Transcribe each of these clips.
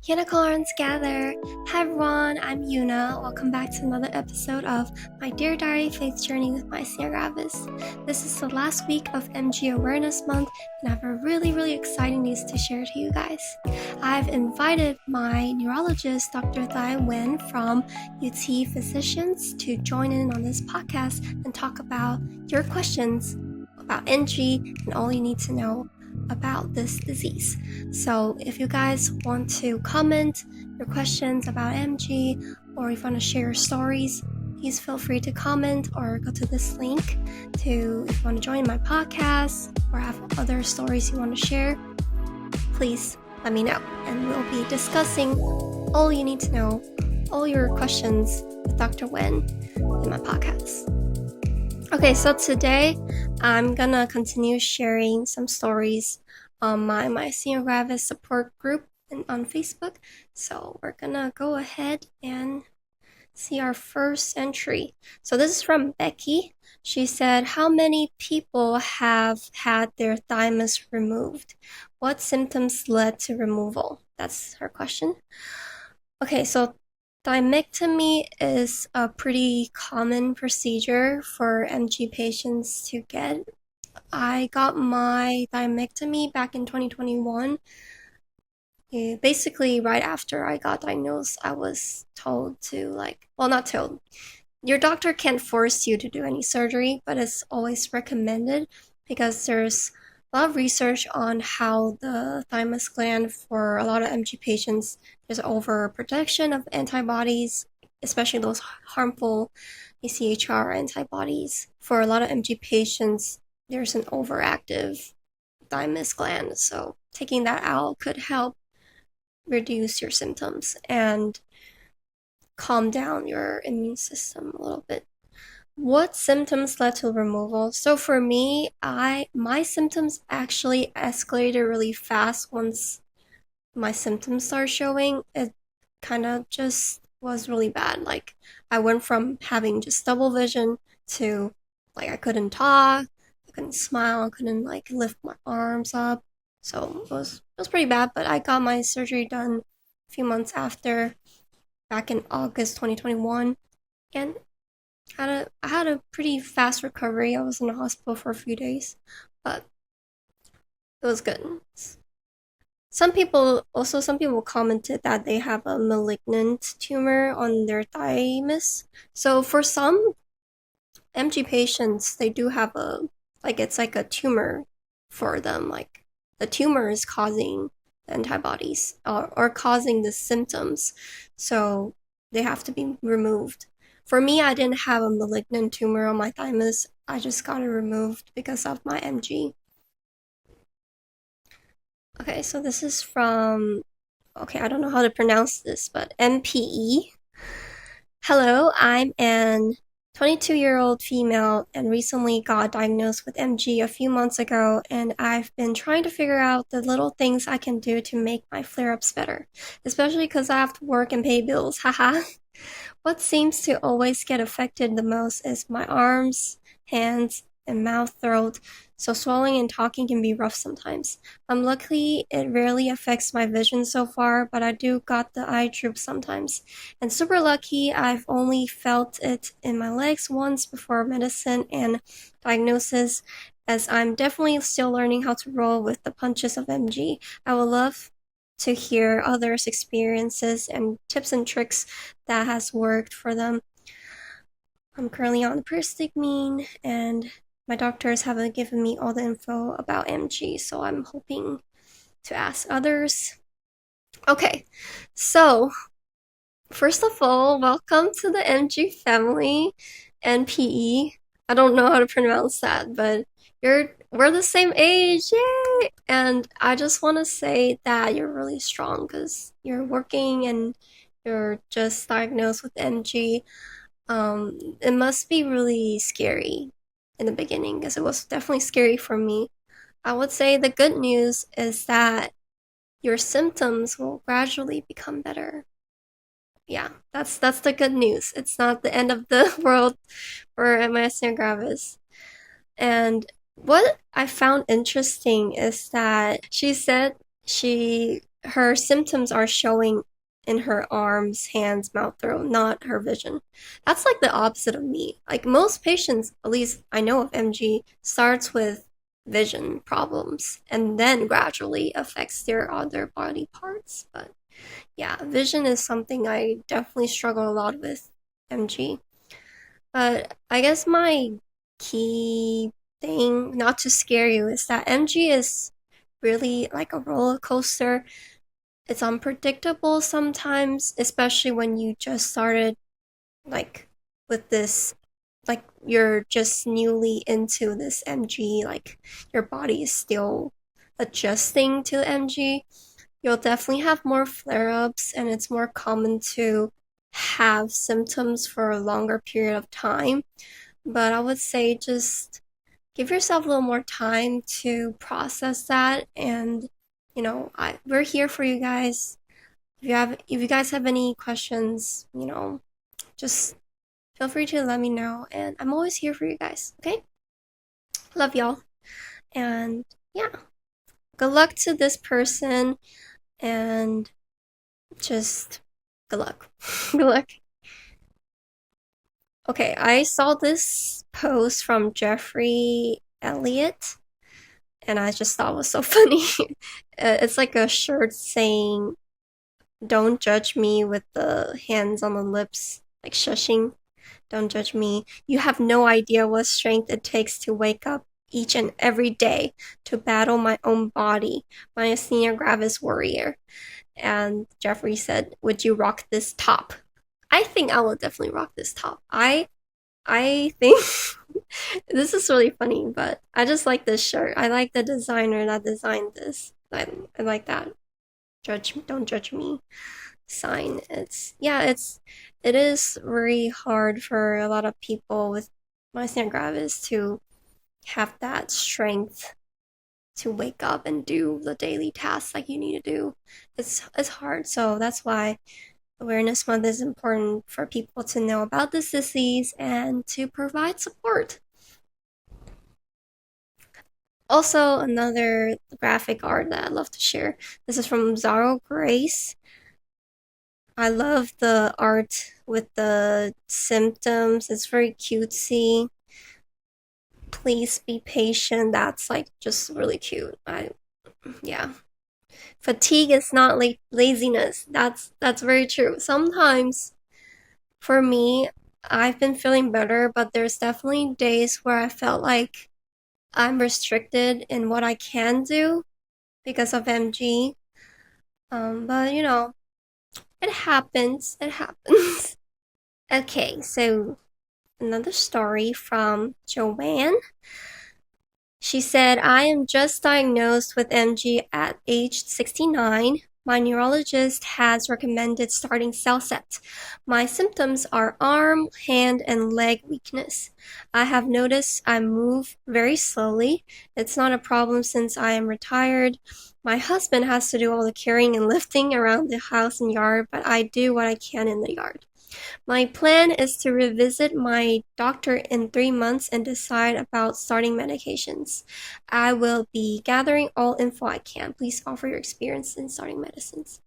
Unicorns gather. Hi everyone, I'm Yuna. Welcome back to another episode of my Dear Diary Faith Journey with Myasthenia Gravis. This is the last week of MG Awareness Month, and I have a really exciting news to share to you guys. I've invited my neurologist, Dr. Nguyen from UT Physicians, to join in on this podcast and talk about your questions about NG and all you need to know about this disease. So if you guys want to comment your questions about MG, or if you want to share your stories, please feel free to comment or go to this link to, if you want to join my podcast or have other stories you want to share, please let me know, and we'll be discussing all you need to know, all your questions with Dr. Nguyen in my podcast. Okay, so today I'm gonna continue sharing some stories on my Myasthenia Gravis support group on Facebook. So we're gonna go ahead and see our first entry. So this is from Becky. She said, how many people have had their thymus removed? What symptoms led to removal? That's her question. Okay, so thymectomy is a pretty common procedure for MG patients to get. I got my thymectomy back in 2021. Basically, right after I got diagnosed, I was told to, not told. Your doctor can't force you to do any surgery, but it's always recommended because there's a lot of research on how the thymus gland for a lot of MG patients, there's overproduction of antibodies, especially those harmful AChR antibodies. For a lot of MG patients, there's an overactive thymus gland, so taking that out could help reduce your symptoms and calm down your immune system a little bit. What symptoms led to removal? So for me, my symptoms actually escalated really fast once my symptoms started showing. It kind of just was really bad. Like, I went from having just double vision to, I couldn't talk, I couldn't smile, I couldn't lift my arms up. So it was pretty bad, but I got my surgery done a few months after, back in August 2021, and I had a pretty fast recovery. I was in the hospital for a few days, but it was good. Some people commented that they have a malignant tumor on their thymus. So for some MG patients, they do have it's like a tumor for them. Like, the tumor is causing the antibodies or causing the symptoms. So they have to be removed. For me, I didn't have a malignant tumor on my thymus. I just got it removed because of my MG. Okay, so this is from, I don't know how to pronounce this, but MPE. Hello, I'm an 22-year-old female and recently got diagnosed with MG a few months ago, and I've been trying to figure out the little things I can do to make my flare-ups better, especially because I have to work and pay bills, haha. What seems to always get affected the most is my arms, hands, and mouth, throat, so swallowing and talking can be rough sometimes. I'm lucky it rarely affects my vision so far, but I do got the eye droop sometimes. And super lucky I've only felt it in my legs once before medicine and diagnosis, as I'm definitely still learning how to roll with the punches of MG. I would love to hear others' experiences and tips and tricks that has worked for them. I'm currently on pyristigmine, and my doctors haven't given me all the info about MG, so I'm hoping to ask others. Okay, so first of all, welcome to the MG family, NPE. I don't know how to pronounce that, but we're the same age, yay! And I just want to say that you're really strong because you're working and you're just diagnosed with MG. It must be really scary in the beginning, because it was definitely scary for me. I would say the good news is that your symptoms will gradually become better. Yeah, that's the good news. It's not the end of the world for myasthenia gravis. And what I found interesting is that she said she her symptoms are showing in her arms, hands, mouth, throat, not her vision. That's like the opposite of me. Like most patients, at least I know of MG, starts with vision problems and then gradually affects their other body parts. But yeah, vision is something I definitely struggle a lot with MG. But I guess my key thing, not to scare you, is that MG is really like a roller coaster. It's unpredictable sometimes, especially when you just started like with this, like you're just newly into this MG, like your body is still adjusting to MG. You'll definitely have more flare-ups, and it's more common to have symptoms for a longer period of time. But I would say just give yourself a little more time to process that, and we're here for you guys. If you guys have any questions, just feel free to let me know, and I'm always here for you guys. Okay? Love y'all. And yeah, good luck to this person, and just good luck. Good luck. Okay, I saw this post from Jeffrey Elliott, and I just thought it was so funny. It's like a shirt saying, "Don't judge me," with the hands on the lips, like shushing. Don't judge me. You have no idea what strength it takes to wake up each and every day to battle my own body. Myasthenia Gravis Warrior. And Jeffrey said, "Would you rock this top?" I think I will definitely rock this top. I think this is really funny, but I just like this shirt. I like the designer that designed this. I like that. Don't judge me sign. It is very hard for a lot of people with myasthenia gravis to have that strength to wake up and do the daily tasks like you need to do. It's hard, so that's why Awareness Month is important for people to know about this disease and to provide support. Also, another graphic art that I love to share. This is from Zaro Grace. I love the art with the symptoms. It's very cutesy. Please be patient. That's like just really cute. Yeah. Fatigue is not laziness. That's very true. Sometimes for me, I've been feeling better, but there's definitely days where I felt like I'm restricted in what I can do because of MG. But it happens. It happens. Okay, so another story from Joanne. She said, "I am just diagnosed with MG at age 69. My neurologist has recommended starting CellCept. My symptoms are arm, hand, and leg weakness. I have noticed I move very slowly. It's not a problem since I am retired. My husband has to do all the carrying and lifting around the house and yard, but I do what I can in the yard. My plan is to revisit my doctor in 3 months and decide about starting medications. I will be gathering all info I can. Please offer your experience in starting medicines."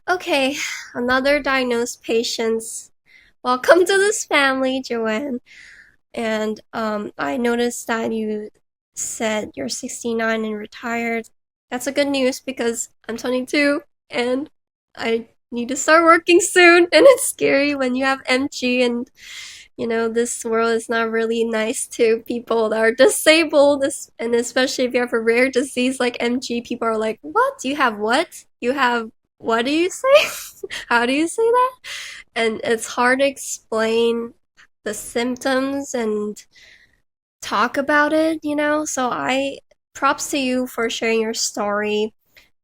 Okay, another diagnosed patient. Welcome to this family, Joanne. And I noticed that you said you're 69 and retired. That's a good news because I'm 22 and I need to start working soon. And it's scary when you have MG, and this world is not really nice to people that are disabled. And especially if you have a rare disease like MG, people are like, "What? You have what? You have what do you say?" How do you say that? And it's hard to explain the symptoms and talk about it. So I props to you for sharing your story.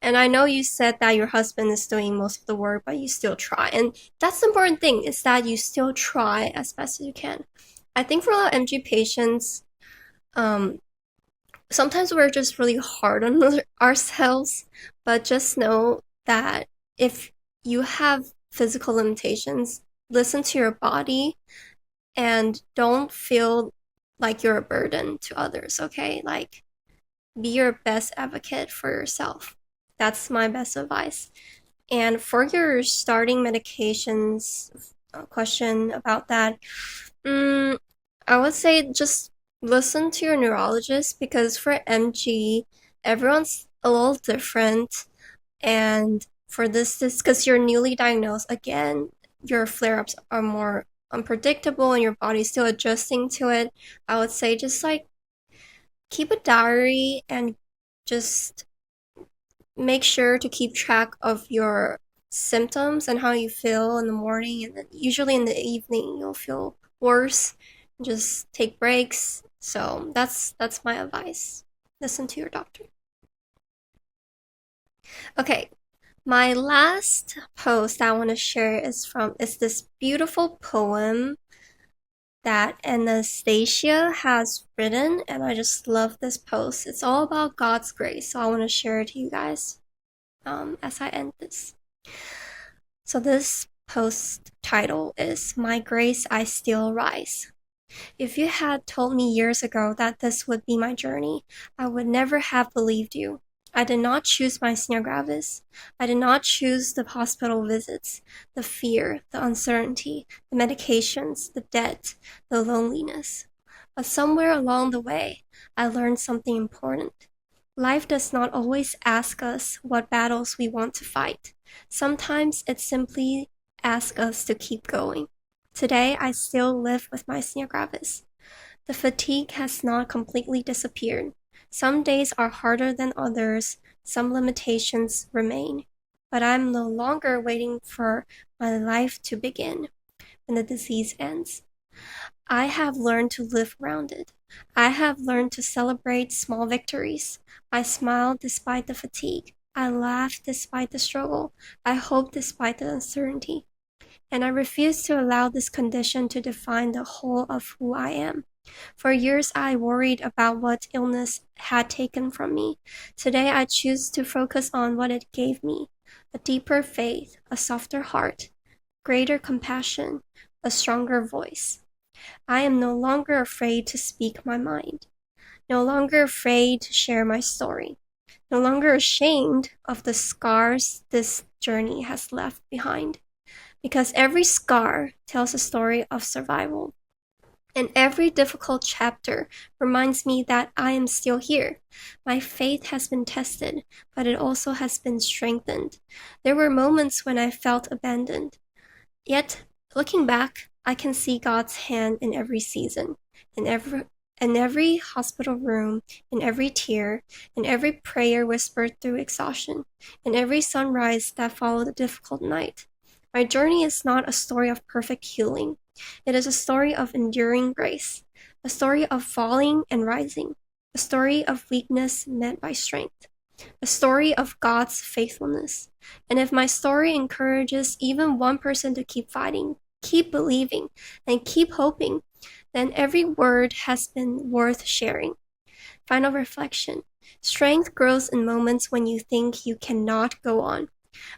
And I know you said that your husband is doing most of the work, but you still try. And that's the important thing, is that you still try as best as you can. I think for a lot of MG patients, um, sometimes we're just really hard on ourselves, but just know that if you have physical limitations, listen to your body and don't feel like you're a burden to others, okay? Like, be your best advocate for yourself. That's my best advice. And for your starting medications question about that, I would say just listen to your neurologist, because for MG, everyone's a little different. And for this because you're newly diagnosed, again, your flare-ups are more unpredictable and your body's still adjusting to it. I would say just like keep a diary and just make sure to keep track of your symptoms and how you feel in the morning, and then usually in the evening you'll feel worse. Just take breaks. So that's my advice. Listen to your doctor. Okay, my last post I want to share is this beautiful poem that Anastasia has written, and I just love this post. It's all about God's grace, so I want to share it to you guys as I end this. So this post title is "My Grace I Still Rise." If you had told me years ago that this would be my journey, I would never have believed you. I did not choose myasthenia gravis. I did not choose the hospital visits, the fear, the uncertainty, the medications, the debt, the loneliness. But somewhere along the way, I learned something important. Life does not always ask us what battles we want to fight. Sometimes it simply asks us to keep going. Today, I still live with myasthenia gravis. The fatigue has not completely disappeared. Some days are harder than others, some limitations remain. But I'm no longer waiting for my life to begin when the disease ends. I have learned to live around it. I have learned to celebrate small victories. I smile despite the fatigue. I laugh despite the struggle. I hope despite the uncertainty. And I refuse to allow this condition to define the whole of who I am. For years, I worried about what illness had taken from me. Today, I choose to focus on what it gave me: a deeper faith, a softer heart, greater compassion, a stronger voice. I am no longer afraid to speak my mind, no longer afraid to share my story, no longer ashamed of the scars this journey has left behind. Because every scar tells a story of survival. And every difficult chapter reminds me that I am still here. My faith has been tested, but it also has been strengthened. There were moments when I felt abandoned. Yet, looking back, I can see God's hand in every season, in every hospital room, in every tear, in every prayer whispered through exhaustion, in every sunrise that followed a difficult night. My journey is not a story of perfect healing. It is a story of enduring grace, a story of falling and rising, a story of weakness met by strength, a story of God's faithfulness. And if my story encourages even one person to keep fighting, keep believing, and keep hoping, then every word has been worth sharing. Final reflection. Strength grows in moments when you think you cannot go on,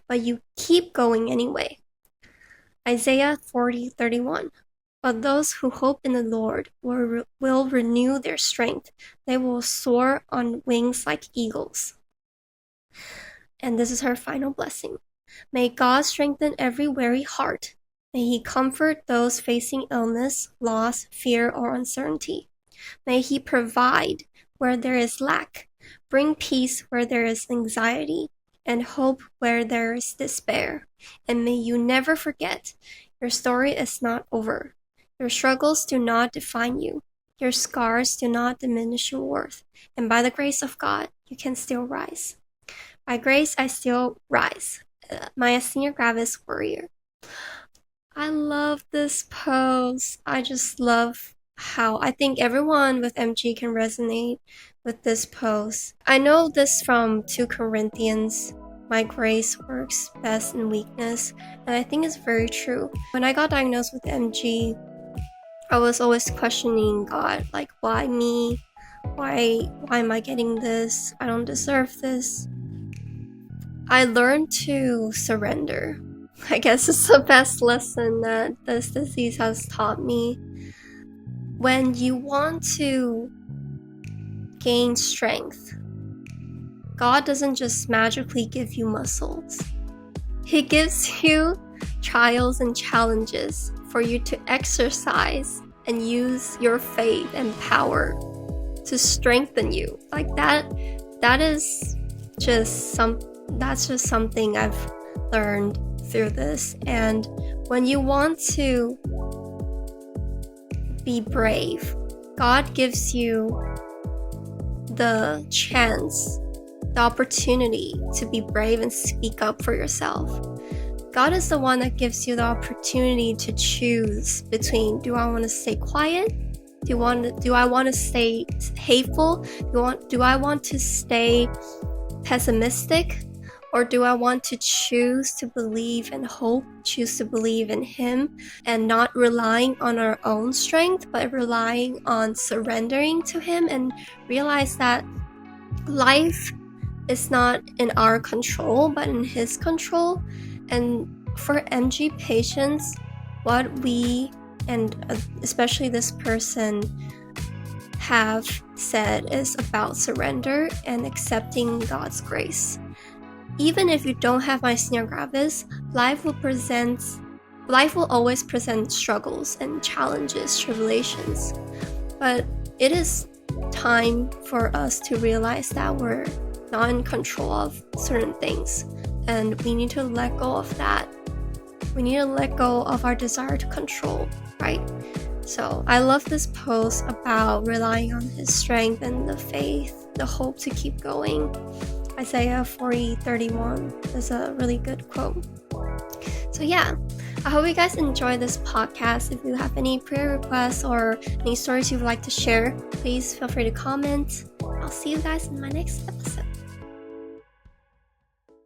but you keep going anyway. Isaiah 40:31. But those who hope in the Lord will renew their strength. They will soar on wings like eagles. And this is her final blessing. May God strengthen every weary heart. May He comfort those facing illness, loss, fear, or uncertainty. May He provide where there is lack, bring peace where there is anxiety, and hope where there is despair. And may you never forget, your story is not over. Your struggles do not define you. Your scars do not diminish your worth. And by the grace of God, you can still rise. By grace, I still rise. Myasthenia Gravis Warrior. I love this post. I just love how I think everyone with MG can resonate with this post. I know this from 2 Corinthians. My grace works best in weakness, and I think it's very true. When I got diagnosed with MG, I was always questioning God, like, why me? Why am I getting this? I don't deserve this. I learned to surrender. I guess it's the best lesson that this disease has taught me. When you want to gain strength, God doesn't just magically give you muscles. He gives you trials and challenges for you to exercise and use your faith and power to strengthen you. Like that's just something I've learned through this. And when you want to be brave, God gives you the chance, the opportunity to be brave and speak up for yourself. God is the one that gives you the opportunity to choose between, do I want to stay quiet? Do I want to stay hateful? Do I want to stay pessimistic? Or do I want to choose to believe in hope, choose to believe in Him, and not relying on our own strength, but relying on surrendering to Him and realize that life is not in our control, but in His control. And for MG patients, what we, and especially this person, have said is about surrender and accepting God's grace. Even if you don't have myasthenia gravis, life will always present struggles and challenges, tribulations. But it is time for us to realize that we're not in control of certain things, and we need to let go of that. We need to let go of our desire to control, right? So I love this post about relying on His strength and the faith, the hope to keep going. Isaiah 40:31 is a really good quote. So yeah, I hope you guys enjoy this podcast. If you have any prayer requests or any stories you'd like to share, please feel free to comment. I'll see you guys in my next episode.